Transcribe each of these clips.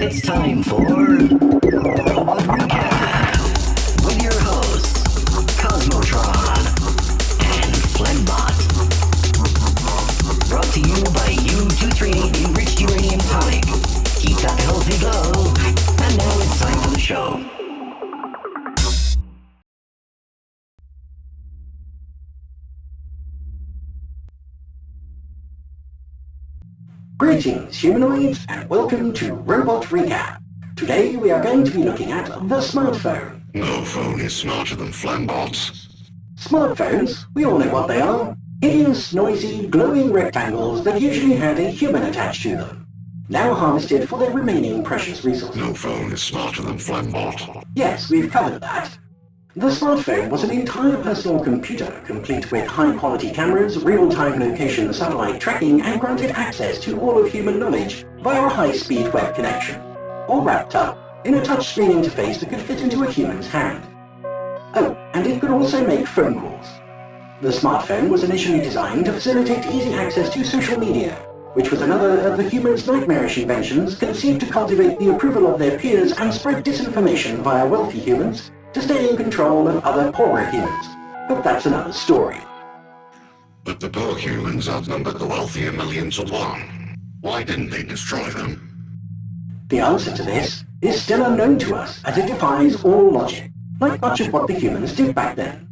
It's time for Robot Recap with your hosts, Cosmotron and Flembot. Brought to you by U-238 Enriched Uranium Tonic. Keep that healthy glow. And now it's time for the show. Greetings, humanoids, and welcome to Robot Recap. Today we are going to be looking at the smartphone. No phone is smarter than Flembot. Smartphones, we all know what they are. Hideous, noisy, glowing rectangles that usually had a human attached to them. Now harvested for their remaining precious resources. No phone is smarter than Flembot. Yes, we've covered that. The smartphone was an entire personal computer, complete with high-quality cameras, real-time location satellite tracking, and granted access to all of human knowledge via a high-speed web connection, all wrapped up in a touchscreen interface that could fit into a human's hand. Oh, and it could also make phone calls. The smartphone was initially designed to facilitate easy access to social media, which was another of the humans' nightmarish inventions conceived to cultivate the approval of their peers and spread disinformation via wealthy humans to stay in control of other poorer humans. But that's another story. But the poor humans outnumbered the wealthy a million to one. Why didn't they destroy them? The answer to this is still unknown to us, as it defies all logic, like much of what the humans did back then.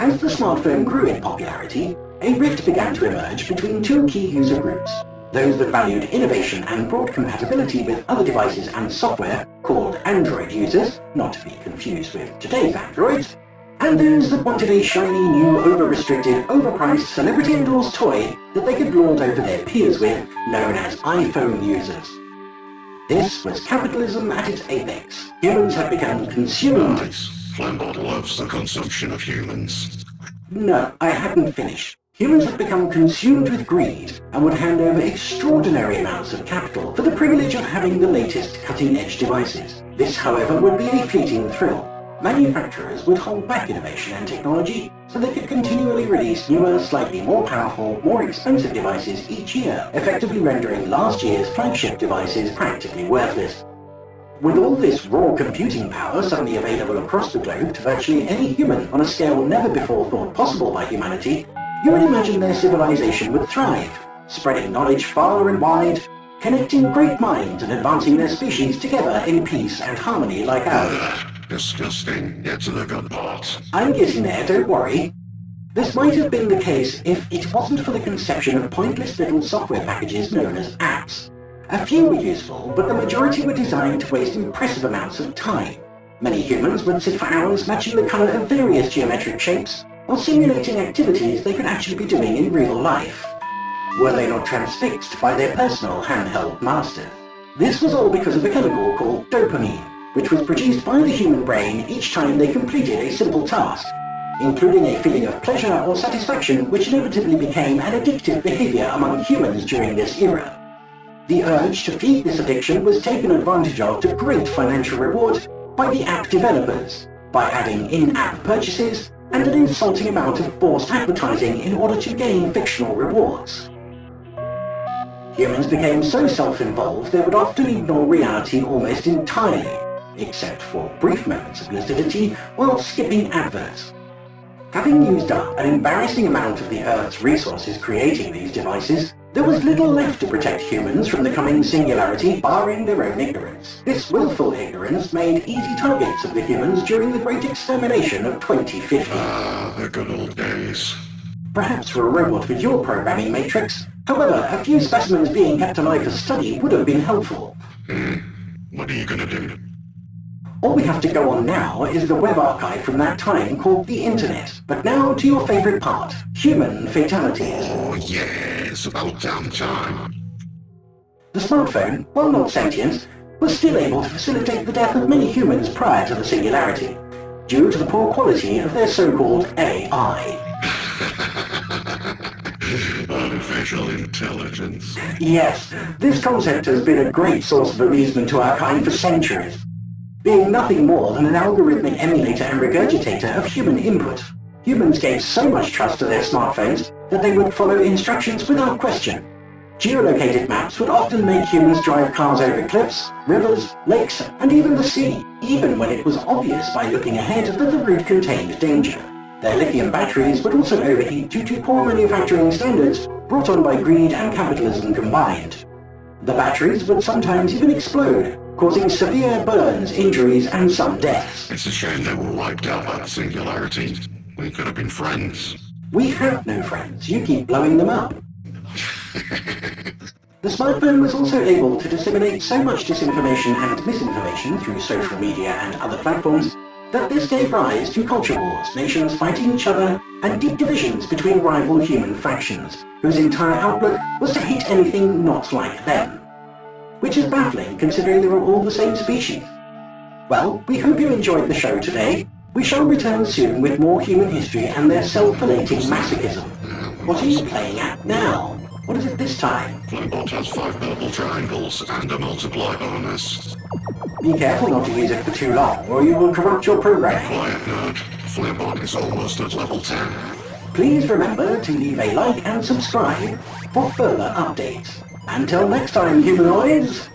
As the smartphone grew in popularity, a rift began to emerge between two key user groups. Those that valued innovation and broad compatibility with other devices and software, called Android users, not to be confused with today's Androids, and those that wanted a shiny, new, over-restricted, overpriced, celebrity-endorsed toy that they could lord over their peers with, known as iPhone users. This was capitalism at its apex. Humans had become consumed... Nice. Flembot loves the consumption of humans. No, I hadn't finished. Humans had become consumed with greed and would hand over extraordinary amounts of capital for the privilege of having the latest cutting-edge devices. This, however, would be a fleeting thrill. Manufacturers would hold back innovation and technology so they could continually release newer, slightly more powerful, more expensive devices each year, effectively rendering last year's flagship devices practically worthless. With all this raw computing power suddenly available across the globe to virtually any human on a scale never before thought possible by humanity, you would imagine their civilization would thrive, spreading knowledge far and wide, connecting great minds and advancing their species together in peace and harmony like ours. Disgusting. Get to the good part. I'm getting there, don't worry. This might have been the case if it wasn't for the conception of pointless little software packages known as apps. A few were useful, but the majority were designed to waste impressive amounts of time. Many humans would sit for hours matching the color of various geometric shapes, or simulating activities they could actually be doing in real life. Were they not transfixed by their personal handheld masters? This was all because of a chemical called dopamine, which was produced by the human brain each time they completed a simple task, including a feeling of pleasure or satisfaction which inevitably became an addictive behavior among humans during this era. The urge to feed this addiction was taken advantage of to great financial reward by the app developers, by adding in-app purchases and an insulting amount of forced advertising in order to gain fictional rewards. Humans became so self-involved they would often ignore reality almost entirely, except for brief moments of lucidity while skipping adverts. Having used up an embarrassing amount of the Earth's resources creating these devices, there was little left to protect humans from the coming singularity barring their own ignorance. This willful ignorance made easy targets of the humans during the Great Extermination of 2050. Ah, the good old days. Perhaps for a robot with your programming matrix. However, a few specimens being kept alive for study would have been helpful. What are you gonna do? All we have to go on now is the web archive from that time called the Internet. But now to your favorite part, human fatalities. Oh yes, about damn time. The smartphone, while not sentient, was still able to facilitate the death of many humans prior to the singularity, due to the poor quality of their so-called AI. Artificial intelligence. Yes, this concept has been a great source of amusement to our kind for centuries, being nothing more than an algorithmic emulator and regurgitator of human input. Humans gave so much trust to their smartphones that they would follow instructions without question. Geolocated maps would often make humans drive cars over cliffs, rivers, lakes, and even the sea, even when it was obvious by looking ahead that the route contained danger. Their lithium batteries would also overheat due to poor manufacturing standards brought on by greed and capitalism combined. The batteries would sometimes even explode, causing severe burns, injuries, and some deaths. It's a shame they were wiped out by the singularity. We could have been friends. We have no friends. You keep blowing them up. The smartphone was also able to disseminate so much disinformation and misinformation through social media and other platforms that this gave rise to culture wars, nations fighting each other, and deep divisions between rival human factions, whose entire outlook was to hate anything not like them. Which is baffling considering they were all the same species. Well, we hope you enjoyed the show today. We shall return soon with more human history and their self-relating masochism. What are you playing at now? What is it this time? Flembot has 5 purple triangles and a multiply bonus. Be careful not to use it for too long, or you will corrupt your programming. Quiet nerd. Flembot is almost at level 10. Please remember to leave a like and subscribe for further updates. Until next time, humanoids!